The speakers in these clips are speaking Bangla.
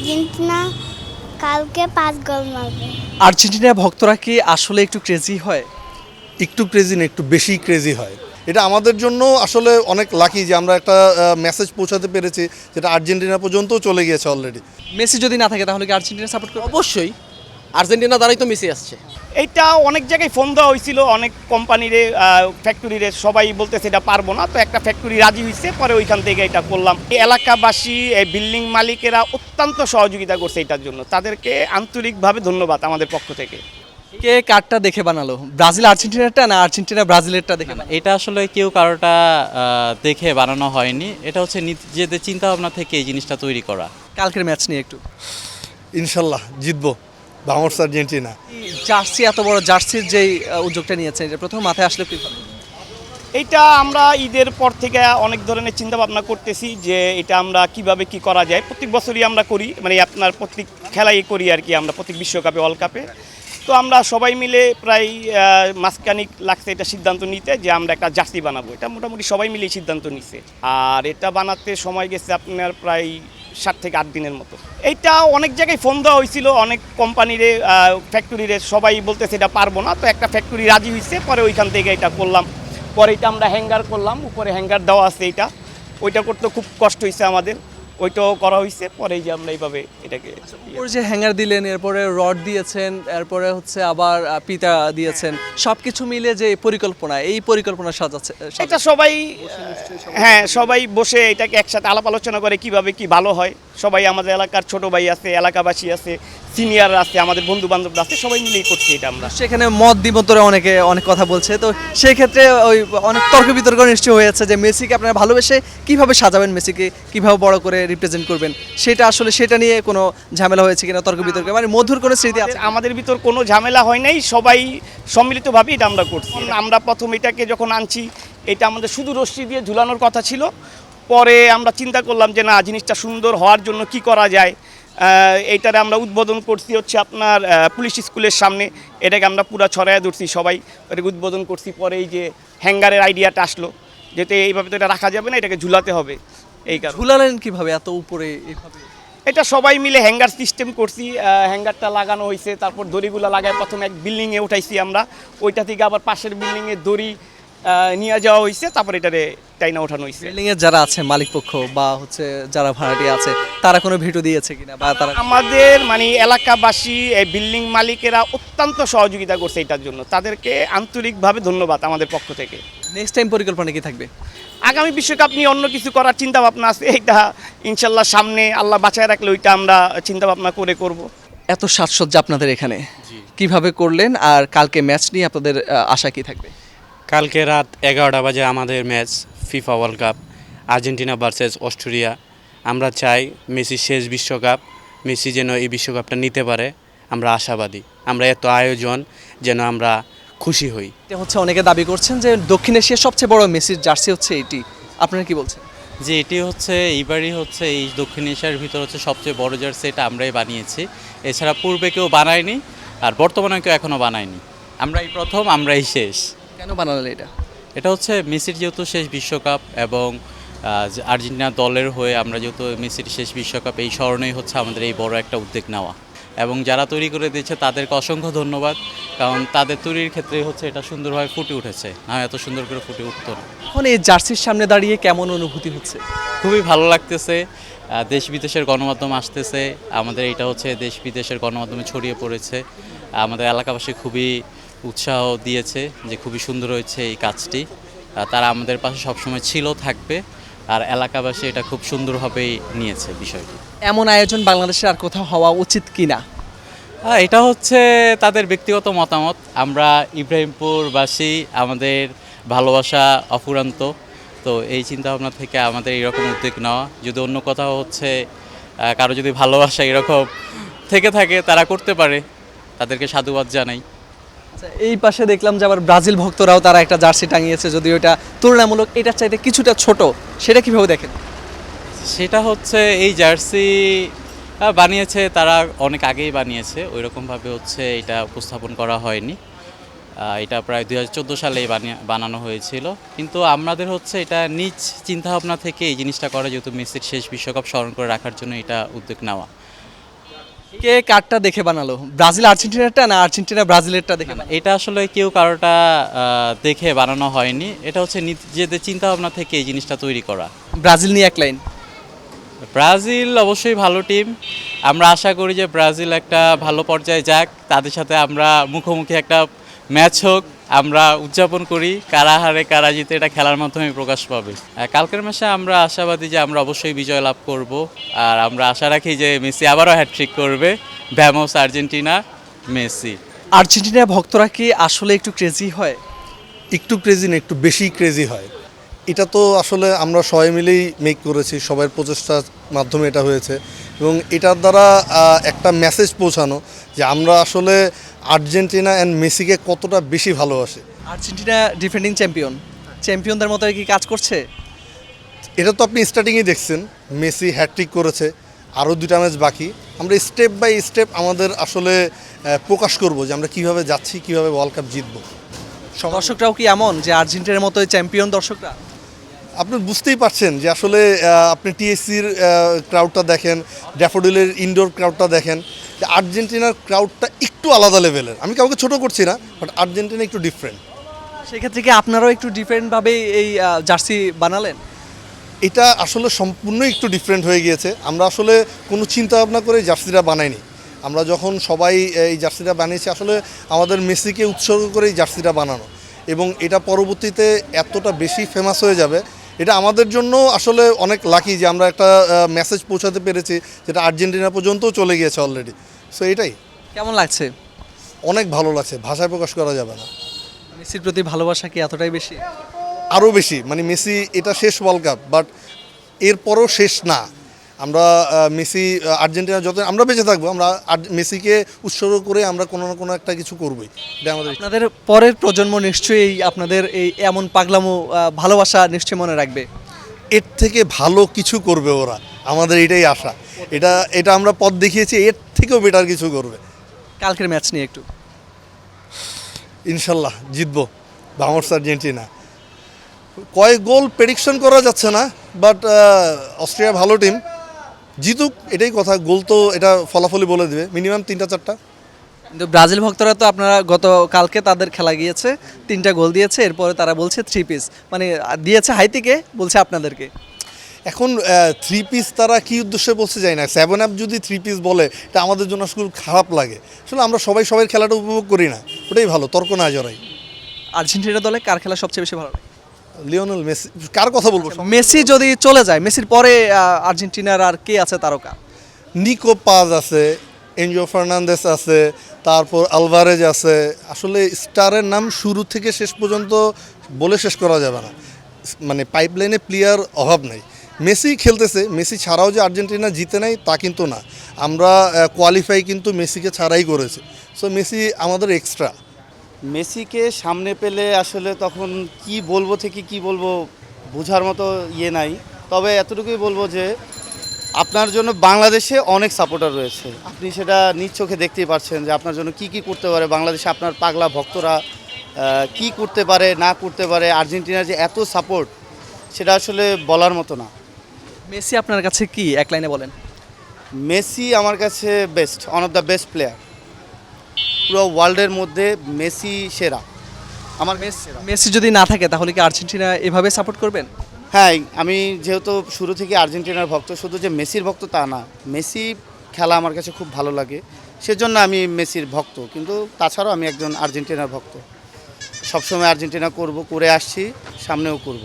আর্জেন্টিনা কালকে 5 গোল মারবে। আর্জেন্টিনা ভক্তরা কি আসলে একটু ক্রেজি হয়? একটু ক্রেজি না, একটু বেশি ক্রেজি হয়। এটা আমাদের জন্য আসলে অনেক লাকি যে আমরা একটা মেসেজ পৌঁছাতে পেরেছি, যেটা আর্জেন্টিনা পর্যন্ত চলে গিয়েছে অলরেডি। মেসি যদি না থাকে তাহলে কি আর্জেন্টিনা সাপোর্ট করবে? অবশ্যই আর্জেন্টিনা দ্বারাই তো মেসি আসছে। এইটা অনেক জায়গায় ফোন দেওয়া হয়েছিল, অনেক কোম্পানিরে ফ্যাক্টরিরে, সবাই বলতেছে এটা পারবো না, তো একটা ফ্যাক্টরি রাজি হয়েছে, পরে ওইখান থেকে এটা করলাম। এই এলাকাবাসী, এই বিল্ডিং মালিকেরা অত্যন্ত সহযোগিতা করছে এটার জন্য, তাদেরকে আন্তরিকভাবে ধন্যবাদ আমাদের পক্ষ থেকে। কে কার্ডটা দেখে বানালো? ব্রাজিল আর্জেন্টিনারটা না আর্জেন্টিনা ব্রাজিলেরটা দেখে বানালো? এটা আসলে কেউ কারোটা দেখে বানানো হয়নি, এটা হচ্ছে নিজেদের চিন্তা ভাবনা থেকে এই জিনিসটা তৈরি করা। কালকের ম্যাচ নিয়ে একটু ইনশাল্লাহ জিতবো বাংলাদেশ আর্জেন্টিনা। জার্সি, এত বড় জার্সির যেই উদ্যোগটা নিয়েছেন, এটা প্রথম মাথায় আসলে কি ভাবে? এইটা আমরা ঈদের পর থেকে অনেক ধরনের চিন্তা ভাবনা করতেছি যে এটা আমরা কিভাবে কি করা যায়। প্রত্যেক বছরই আমরা করি, মানে আপনার প্রত্যেক খেলাই করি আর কি, আমরা প্রত্যেক বিশ্বকাপে, ওয়ার্ল্ড কাপে। তো আমরা সবাই মিলে প্রায় মাসখানিক লাগছে এটা সিদ্ধান্ত নিতে যে আমরা একটা জার্সি বানাবো। এটা মোটামুটি সবাই মিলেই সিদ্ধান্ত নিছে, আর এটা বানাতে সময় গেছে আপনার প্রায় 7 থেকে 8 দিনের মতো। এইটা অনেক জায়গায় ফোন দেওয়া হয়েছিল, অনেক কোম্পানিরে ফ্যাক্টরিরে, সবাই বলতেছে এটা পারবো না, তো একটা ফ্যাক্টরি রাজি হয়েছে, পরে ওইখান থেকে এটা করলাম। পরে এটা আমরা হ্যাঙ্গার করলাম, উপরে হ্যাঙ্গার দেওয়া আছে। এইটা ওইটা করতে খুব কষ্ট হয়েছে আমাদের, ওইটাও করা হয়েছে। পরে যে আমরা এইভাবে এটাকে ওর যে হ্যাঙ্গার দিলেন, এরপরে রড দিয়েছেন, এরপরে হচ্ছে আবার পিতা দিয়েছেন, সবকিছু মিলে যে পরিকল্পনা, এই পরিকল্পনা সাজাচ্ছে এটা সবাই, হ্যাঁ সবাই বসে এটাকে একসাথে আলাপ আলোচনা করে কিভাবে কি ভালো হয়। সবাই, আমাদের এলাকার ছোট ভাই আছে, এলাকাবাসী আছে, সিনিয়র আছে, আমাদের বন্ধু বান্ধব আছে, সবাই মিলেই করছি এটা আমরা। সেখানে মত দ্বিমতরে অনেকে অনেক কথা বলছে, তো সেই ক্ষেত্রে ওই অনেক তর্ক বিতর্ক নিশ্চয় হয়েছে যে মেসিকে আপনারা ভালোবেসে কিভাবে সাজাবেন, মেসিকে কিভাবে বড় করে রিপ্রেজেন্ট করবেন, সেটা আসলে সেটা নিয়ে কোনো ঝামেলা হয়েছে কিনা, তর্ক বিতর্ক, মানে মধুর কোনো স্মৃতি আছে? আমাদের ভিতর কোনো ঝামেলা হয় নাই, সবাই সম্মিলিতভাবে এটা আমরা করছি। আমরা প্রথম এটাকে যখন আনছি, এটা আমাদের শুধু রশ্মি দিয়ে ঝুলানোর কথা ছিল। পরে আমরা চিন্তা করলাম যে না, জিনিসটা সুন্দর হওয়ার জন্য কি করা যায়। এইটারে আমরা উদ্বোধন করছি হচ্ছে আপনার পুলিশ স্কুলের সামনে, এটাকে আমরা পুরো ছড়াইয়া ধরছি, সবাই এটাকে উদ্বোধন করছি। পরে এই যে হ্যাঙ্গারের আইডিয়াটা আসলো, যেতে এইভাবে তো এটা রাখা যাবে না, এটাকে ঝুলাতে হবে। এই কারণে ঝুলালেন কিভাবে এত উপরে এইভাবে? এটা সবাই মিলে হ্যাঙ্গার সিস্টেম করছি, হ্যাঙ্গারটা লাগানো হয়েছে, তারপর দড়িগুলো লাগায় প্রথমে এক বিল্ডিংয়ে উঠাইছি আমরা, ওইটা থেকে আবার পাশের বিল্ডিংয়ে দড়ি নিয়ে যাওয়া হয়েছে, তারপর এটারে টাইনা ওঠানো হয়েছে। বিল্ডিং এর যারা আছে মালিক পক্ষ বা হচ্ছে যারা ভাড়াটি আছে, তারা কোনো ভিডিও দিয়েছে কিনা, বা তারা আমাদের মানে এলাকাবাসী, এই বিল্ডিং মালিকেরা অত্যন্ত সহযোগিতা করছে এটার জন্য, তাদেরকে আন্তরিকভাবে ধন্যবাদ আমাদের পক্ষ থেকে। নেক্সট টাইম পরিকল্পনা কি থাকবে? আগামী বিশ্বকাপ নিয়ে অন্য কিছু করার চিন্তা ভাবনা আছে, এটা ইনশাল্লাহ সামনে আল্লাহ বাঁচায় রাখলে ওইটা আমরা চিন্তা ভাবনা করে করব। এত সাজসজ্জা আপনাদের এখানে কিভাবে করলেন, আর কালকে ম্যাচ নিয়ে আপনাদের আশা কি থাকবে? কালকে রাত 11টা বাজে আমাদের match, FIFA world cup, Argentina versus Australia. আমরা চাই মেসির শেষ বিশ্বকাপ, মেসি যেন এই বিশ্বকাপটা নিতে পারে, আমরা আশাবাদী। আমরা এত আয়োজন যেন আমরা খুশি হই। এটা হচ্ছে অনেকে দাবি করছেন যে দক্ষিণ এশিয়ার সবচেয়ে বড় মেসির জার্সি হচ্ছে এটি, আপনারা কি বলছেন? যে এটি হচ্ছে এইবারই হচ্ছে এই দক্ষিণ এশিয়ার ভিতর হচ্ছে সবচেয়ে বড় জার্সি, এটা আমরাই বানিয়েছি। এছাড়া পূর্বে কেউ বানায়নি, আর বর্তমানে কেউ এখনও বানায়নি। আমরাই প্রথম, আমরাই শেষ। কেন বানালেন এটা? এটা হচ্ছে মেসির যেহেতু শেষ বিশ্বকাপ, এবং আর্জেন্টিনা দলের হয়ে আমরা যেহেতু মেসির শেষ বিশ্বকাপ, এই স্মরণেই হচ্ছে আমাদের এই বড় একটা উদ্যোগ নেওয়া। এবং যারা তৈরি করে দিয়েছে তাদেরকে অসংখ্য ধন্যবাদ, কারণ তাদের তৈরির ক্ষেত্রে হচ্ছে এটা সুন্দরভাবে ফুটে উঠেছে, না এত সুন্দর করে ফুটে উঠতো না। এখন এই জার্সির সামনে দাঁড়িয়ে কেমন অনুভূতি হচ্ছে? খুবই ভালো লাগতেছে, দেশ বিদেশের গণমাধ্যম আসতেছে, আমাদের এটা হচ্ছে দেশ বিদেশের গণমাধ্যমে ছড়িয়ে পড়েছে। আমাদের এলাকাবাসী খুবই উৎসাহ দিয়েছে যে খুবই সুন্দর হয়েছে এই কাজটি, তারা আমাদের পাশে সবসময় ছিল, থাকবে, আর এলাকাবাসী এটা খুব সুন্দরভাবেই নিয়েছে বিষয়টি। এমন আয়োজন বাংলাদেশে আর কোথাও হওয়া উচিত কিনা? এটা হচ্ছে তাদের ব্যক্তিগত মতামত। আমরা ইব্রাহিমপুরবাসী, আমাদের ভালোবাসা অফুরান্ত, তো এই চিন্তাভাবনা থেকে আমাদের এরকম উদ্যোগ নেওয়া। যদি অন্য কোথাও হচ্ছে কারো যদি ভালোবাসা এরকম থেকে থাকে, তারা করতে পারে, তাদেরকে সাধুবাদ জানাই। আচ্ছা, এই পাশে দেখলাম যে আবার ব্রাজিল ভক্তরাও তারা একটা জার্সি টাঙিয়েছে, যদিও এটা তুলনামূলক এটার চাইতে কিছুটা ছোট, সেটা কিভাবে দেখেন? সেটা হচ্ছে এই জার্সি বানিয়েছে তারা অনেক আগেই বানিয়েছে, ওই রকমভাবে হচ্ছে এটা উপস্থাপন করা হয়নি। এটা প্রায় 2014 সালেই বানানো হয়েছিল, কিন্তু আমাদের হচ্ছে এটা নিজ চিন্তাভাবনা থেকে এই জিনিসটা করা, যেহেতু মেসির শেষ বিশ্বকাপ স্মরণ করে রাখার জন্য এটা উদ্যোগ নেওয়া। কে কার্ডটা দেখে বানালো, ব্রাজিল আর্জেন্টিনারটা না আর্জেন্টিনা ব্রাজিলেরটা দেখে বানালো? এটা আসলে কেউ কারোটা দেখে বানানো হয়নি, এটা হচ্ছে নিজেদের চিন্তা ভাবনা থেকে এই জিনিসটা তৈরি করা। ব্রাজিল নিয়ে এক লাইন। ব্রাজিল অবশ্যই ভালো টিম, আমরা আশা করি যে ব্রাজিল একটা ভালো পর্যায়ে যাক, তাদের সাথে আমরা মুখোমুখি একটা ম্যাচ হোক, আমরা উদযাপন করি, কারা হারে কারা জিতে এটা খেলার মাধ্যমে প্রকাশ পাবে। কালকের ম্যাচে আমরা আশাবাদী যে আমরা অবশ্যই বিজয় লাভ করব, আর আমরা আশা রাখি যে মেসি আবারও হ্যাটট্রিক করবে। ভ্যামোস আর্জেন্টিনা, মেসি। আর্জেন্টিনা ভক্তরা কি আসলে একটু ক্রেজি হয়? একটু ক্রেজি না, একটু বেশি ক্রেজি হয়। এটা তো আসলে আমরা সবাই মিলেই মেক করেছি, সবার প্রচেষ্টার মাধ্যমে এটা হয়েছে এবং এটার দ্বারা একটা মেসেজ পৌঁছানো যে আমরা আসলে আর্জেন্টিনা অ্যান্ড মেসিকে কতটা বেশি ভালোবাসি। আর্জেন্টিনা ডিফেন্ডিং চ্যাম্পিয়নদের মতো কি কাজ করছে? এটা তো আপনি স্টার্টিংয়ে দেখছেন, মেসি হ্যাটট্রিক করেছে, আরও 2টা ম্যাচ বাকি। আমরা স্টেপ বাই স্টেপ আমাদের আসলে প্রকাশ করব যে আমরা কীভাবে যাচ্ছি, কীভাবে ওয়ার্ল্ড কাপ জিতবো। দর্শকরাও কি এমন যে আর্জেন্টিনার মতো চ্যাম্পিয়ন দর্শকরা? আপনি বুঝতেই পারছেন যে আসলে আপনি টিএসসির ক্রাউডটা দেখেন, ড্যাফোডিলের ইনডোর ক্রাউডটা দেখেন, যে আর্জেন্টিনার ক্রাউডটা একটু আলাদা লেভেলের। আমি কাউকে ছোট করছি না, বাট আর্জেন্টিনা একটু ডিফারেন্ট। সেক্ষেত্রে কি আপনারাও একটু ডিফারেন্টভাবে এই জার্সি বানালেন? এটা আসলে সম্পূর্ণ একটু ডিফারেন্ট হয়ে গিয়েছে। আমরা আসলে কোনো চিন্তা ভাবনা করে জার্সিটা বানাইনি। আমরা যখন সবাই এই জার্সিটা বানিয়েছি আসলে আমাদের মেসিকে উৎসর্গ করে এই জার্সিটা বানানো, এবং এটা পরবর্তীতে এতটা বেশি ফেমাস হয়ে যাবে, এটা আমাদের জন্য আসলে অনেক লাকি যে আমরা একটা মেসেজ পৌঁছাতে পেরেছি যেটা আর্জেন্টিনা পর্যন্তও চলে গিয়েছে অলরেডি। সো এটাই কেমন লাগছে? অনেক ভালো লাগছে, ভাষায় প্রকাশ করা যাবে না। মেসির প্রতি ভালোবাসা কি এতটাই বেশি? আরও বেশি, মানে মেসি এটা শেষ ওয়ার্ল্ড কাপ, বাট এরপরও শেষ না। আমরা মেসি আর্জেন্টিনা যত আমরা বেঁচে থাকবো, আমরা মেসিকে উৎসর্গ করে আমরা কোনো না কোনো একটা কিছু করবোই, এটা আমাদের। আপনাদের পরের প্রজন্ম নিশ্চয়ই আপনাদের এই এমন পাগলামো ভালোবাসা নিশ্চয়ই মনে রাখবে। এর থেকে ভালো কিছু করবে ওরা, আমাদের এটাই আশা। এটা আমরা পথ দেখিয়েছি, এর থেকেও বেটার কিছু করবে। কালকের ম্যাচ নিয়ে একটু। ইনশাল্লাহ জিতবো, ভামোস আর্জেন্টিনা। কয়েক গোল প্রেডিকশন করা যাচ্ছে না, বাট অস্ট্রিয়া ভালো টিম, জিতুক এটাই কথা। গোল তো এটা ফলাফলই বলে দেবে, মিনিমাম 3-4টা। কিন্তু ব্রাজিল ভক্তরা তো আপনারা কালকে তাদের খেলা গিয়েছে, 3টা গোল দিয়েছে, এরপরে তারা বলছে 3 পিস, মানে দিয়েছে হাইতিকে, বলছে আপনাদেরকে। এখন 3 পিস তারা কি উদ্দেশ্যে বলছে যায় না। 7 আপ যদি 3 পিস বলে এটা আমাদের জন্য আসলে খারাপ লাগে। আসলে আমরা সবাই খেলাটা উপভোগ করি না, ওটাই ভালো, তর্ক না জড়াই। আর্জেন্টিনা দলে কার খেলা সবচেয়ে বেশি ভালো লাগে? Lionel Messi. কার কথা বলবো? মেসি যদি চলে যায়, মেসির পরে আর্জেন্টিনার আর কে আছে তারকা? নিকো পাজ আছে, এনজো ফার্নান্দেস আছে, তারপর আলভারেজ আছে। আসলে স্টারের নাম শুরু থেকে শেষ পর্যন্ত বলে শেষ করা যাবে না, মানে পাইপলাইনে প্লেয়ার অভাব নেই। মেসি খেলতেছে, মেসি ছাড়াও যে আর্জেন্টিনা জিতে নাই তা কিন্তু না। আমরা কোয়ালিফাই কিন্তু মেসিকে ছাড়াই করেছি। সো মেসি আমাদের এক্সট্রা। মেসিকে সামনে পেলে আসলে তখন কি বলবো থেকে কি বলবো বোঝার মতো নাই। তবে এতটুকুই বলবো যে আপনার জন্য বাংলাদেশে অনেক সাপোর্টার রয়েছে, আপনি সেটা নিজ চোখে দেখতেই পাচ্ছেন যে আপনার জন্য কি করতে পারে বাংলাদেশে, আপনার পাগলা ভক্তরা কি করতে পারে না করতে পারে। আর্জেন্টিনার যে এত সাপোর্ট সেটা আসলে বলার মতো না। মেসি আপনার কাছে কি, এক লাইনে বলেন? মেসি আমার কাছে best, one of the best player. পুরো ওয়ার্ল্ডের মধ্যে মেসি সেরা। আমার মেসি যদি না থাকে তাহলে কি আর্জেন্টিনা এভাবে সাপোর্ট করবেন? হ্যাঁ, আমি যেহেতু শুরু থেকে আর্জেন্টিনার ভক্ত, শুধু যে মেসির ভক্ত তা না, মেসি খেলা আমার কাছে খুব ভালো লাগে, সেজন্য আমি মেসির ভক্ত। কিন্তু তাছাড়াও আমি একজন আর্জেন্টিনার ভক্ত, সবসময় আর্জেন্টিনা করে আসছি, সামনেও করব।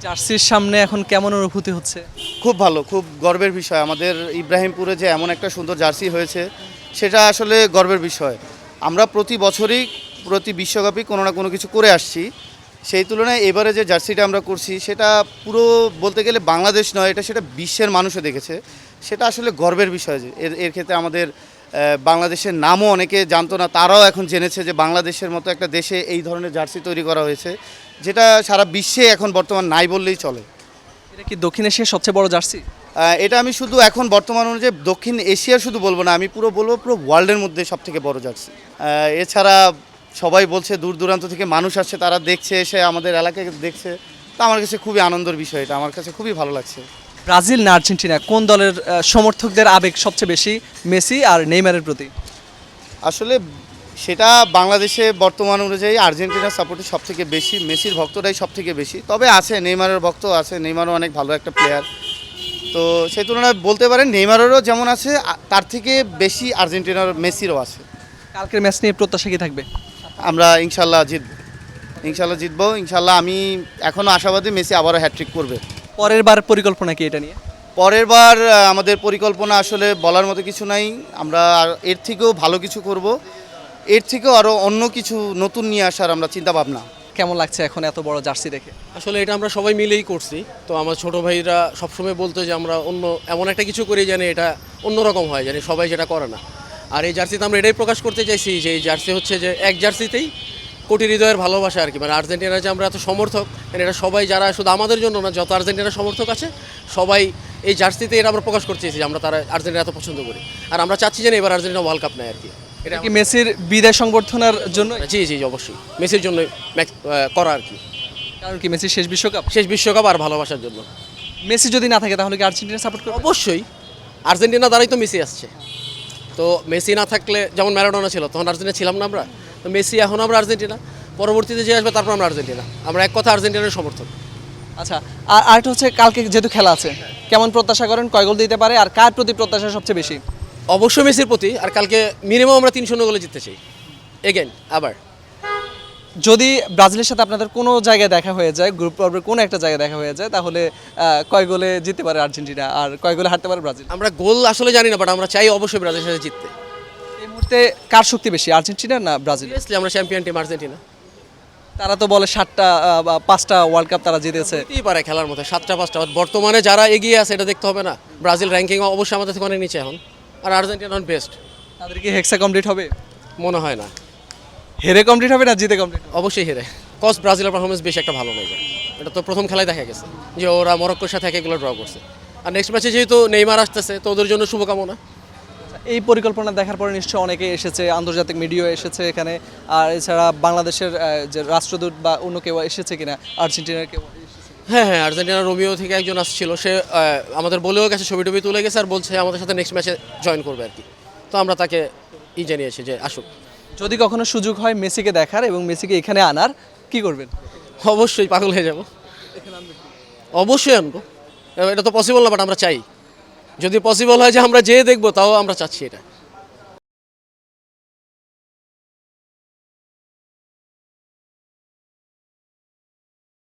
জার্সির সামনে এখন কেমন অনুভূতি হচ্ছে? খুব ভালো, খুব গর্বের বিষয়। আমাদের ইব্রাহিমপুরে যে এমন একটা সুন্দর জার্সি হয়েছে সেটা আসলে গর্বের বিষয়। আমরা প্রতি বছরই প্রতি বিশ্বকাপই কোনো না কোনো কিছু করে আসছি, সেই তুলনায় এবারে যে জার্সিটা আমরা করছি সেটা পুরো বলতে গেলে বাংলাদেশ নয়, সেটা বিশ্বের মানুষও দেখেছে। সেটা আসলে গর্বের বিষয় যে এর ক্ষেত্রে আমাদের বাংলাদেশের নামও অনেকে জানতো না, তারাও এখন জেনেছে যে বাংলাদেশের মতো একটা দেশে এই ধরনের জার্সি তৈরি করা হয়েছে, যেটা সারা বিশ্বে এখন বর্তমান নাই বললেই চলে। এটা কি দক্ষিণ এশিয়ার সবচেয়ে বড় জার্সি? এটা আমি শুধু এখন বর্তমান অনুযায়ী দক্ষিণ এশিয়ার শুধু বলবো না, আমি বলবো পুরো ওয়ার্ল্ডের মধ্যে সবথেকে বড় জার্সি। এছাড়া সবাই বলছে দূর দূরান্ত থেকে মানুষ আসছে, তারা দেখছে, এসে আমাদের এলাকায় দেখছে, তো আমার কাছে খুবই আনন্দের বিষয়, এটা আমার কাছে খুবই ভালো লাগছে। ব্রাজিল না আর্জেন্টিনা কোন দলের সমর্থকদের আবেগ সবচেয়ে বেশি মেসি আর নেইমারের প্রতি? আসলে সেটা বাংলাদেশে বর্তমান অনুযায়ী আর্জেন্টিনার সাপোর্টই সব থেকে বেশি, মেসির ভক্তটাই সব থেকে বেশি। তবে আছে নেইমারের ভক্ত আছে, নেইমারও অনেক ভালো একটা প্লেয়ার। তো সেই তুলনায় বলতে পারেন নেইমারেরও যেমন আছে তার থেকে বেশি আর্জেন্টিনার মেসিরও আছে। কালকের ম্যাচ নিয়ে প্রত্যাশা কি থাকবে? আমরা ইনশাল্লাহ জিতবো। ইনশাল্লাহ আমি এখনও আশাবাদী মেসি আবারও হ্যাট্রিক করবে। পরের বার পরিকল্পনা কি এটা নিয়ে? পরের বার আমাদের পরিকল্পনা আসলে বলার মতো কিছু নাই। আমরা এর থেকেও ভালো কিছু করব, এর থেকেও আরও অন্য কিছু নতুন নিয়ে আসার আমরা চিন্তা ভাবনা। কেমন লাগছে এখন এত বড় জার্সি দেখে? আসলে এটা আমরা সবাই মিলেই করছি। তো আমার ছোট ভাইরা সবসময় বলতো যে আমরা এমন একটা কিছু করি জানি এটা অন্যরকম হয়, জানি সবাই যেটা করে না। আর এই জার্সিতে আমরা এটাই প্রকাশ করতে চাইছি যে এই জার্সি হচ্ছে যে এক জার্সিতেই কোটি হৃদয়ের ভালোবাসা আর কি। মানে আর্জেন্টিনার যে আমরা এত সমর্থক, মানে এটা সবাই যারা শুধু আমাদের জন্য না, যত আর্জেন্টিনার সমর্থক আছে সবাই এই জার্সিতে এটা আমরা প্রকাশ করতে চাইছি যে আমরা তারা আর্জেন্টিনা এত পছন্দ করি। আর আমরা চাচ্ছি যে এবার আর্জেন্টিনা ওয়ার্ল্ড কাপ নেয় আর কি। এটা কি মেসির বিদায় সংবর্ধনার জন্য? জি জি অবশ্যই মেসির জন্য করা আর কি। কারণ কি মেসির শেষ বিশ্বকাপ? শেষ বিশ্বকাপ আর ভালোবাসার জন্য। মেসি যদি না থাকে তাহলে কি আর্জেন্টিনা সাপোর্ট করবে? অবশ্যই আর্জেন্টিনা দ্বারাই তো মেসি আসছে। তো মেসি না থাকলে যেমন ম্যারাডোনা ছিল তখন আর্জেন্টিনা ছিলাম না আমরা, তো মেসি এখন আমরা আর্জেন্টিনা, পরবর্তীতে যে আসবে তারপর আমরা আর্জেন্টিনা। আমরা এক কথা আর্জেন্টিনার সমর্থক। আচ্ছা, আর আরেকটা হচ্ছে কালকে যেহেতু খেলা আছে, কেমন প্রত্যাশা করেন, কয় গোল দিতে পারে আর কার প্রতি প্রত্যাশা সবচেয়ে বেশি? অবশ্যই মেসির প্রতি। আর কালকে মিনিমাম আমরা 3-0 গোলে জিততে চাই এগেন আবার। যদি ব্রাজিলের সাথে আপনাদের কোনো জায়গায় দেখা হয়ে যায়, গ্রুপ পর্বের কোনো একটা জায়গায় দেখা হয়ে যায়, তাহলে কয় গোলে জিততে পারে আর্জেন্টিনা আর কয় গোলে হারতে পারে ব্রাজিল? আমরা গোল আসলে জানি না, বাট আমরা চাই অবশ্যই ব্রাজিলের সাথে জিততে। এই মুহূর্তে কার শক্তি বেশি, আর্জেন্টিনা না ব্রাজিল? সিরিয়াসলি আমরা চ্যাম্পিয়ন টিম আর্জেন্টিনা। তারা তো বলে 7টা বা 5টা ওয়ার্ল্ড কাপ তারা জিতেছে। হতেই পারে খেলার মধ্যে 7টা 5টা, বর্তমানে যারা এগিয়ে আছে এটা দেখতে হবে না? ব্রাজিল র্যাঙ্কিং অবশ্যই আমাদের থেকে অনেক নিচে এখন, আর আর্জেন্টিনা বেস্ট। তাদের কি হেক্সা কমপ্লিট হবে? মনে হয় না। হেরে কমপ্লিট হবে না জিতে কমপ্লিট? অবশ্যই হেরে। কজ ব্রাজিলের পারফরমেন্স বেশি একটা ভালো নয়। এটা তো প্রথম খেলায় দেখা গেছে যে ওরা মরক্কোর সাথে এগুলো ড্র করছে। আর নেক্সট ম্যাচে যেহেতু নেইমার আসতেছে তো ওদের জন্য শুভকামনা। এই পরিকল্পনা দেখার পরে নিশ্চয়ই অনেকে এসেছে, আন্তর্জাতিক মিডিয়া এসেছে এখানে, আর এছাড়া বাংলাদেশের যে রাষ্ট্রদূত বা অন্য কেউ এসেছে কিনা, আর্জেন্টিনার কেউ? হ্যাঁ হ্যাঁ, আর্জেন্টিনার রোমিও থেকে একজন আসছিল, সে আমাদের বলেও গেছে, ছবি টবি তুলে গেছে আর বলছে আমাদের সাথে নেক্সট ম্যাচে জয়েন করবে আর কি। তো আমরা তাকে জানিয়েছি যে আসুক। যদি কখনো সুযোগ হয় মেসিকে দেখার এবং মেসিকে এখানে আনার, কি করবেন? অবশ্যই পাগল হয়ে যাব, অবশ্যই আনবো। এটা তো পসিবল না, বাট আমরা চাই। যদি পসিবল হয় যে আমরা যেয়ে দেখবো, তাও আমরা চাচ্ছি এটা।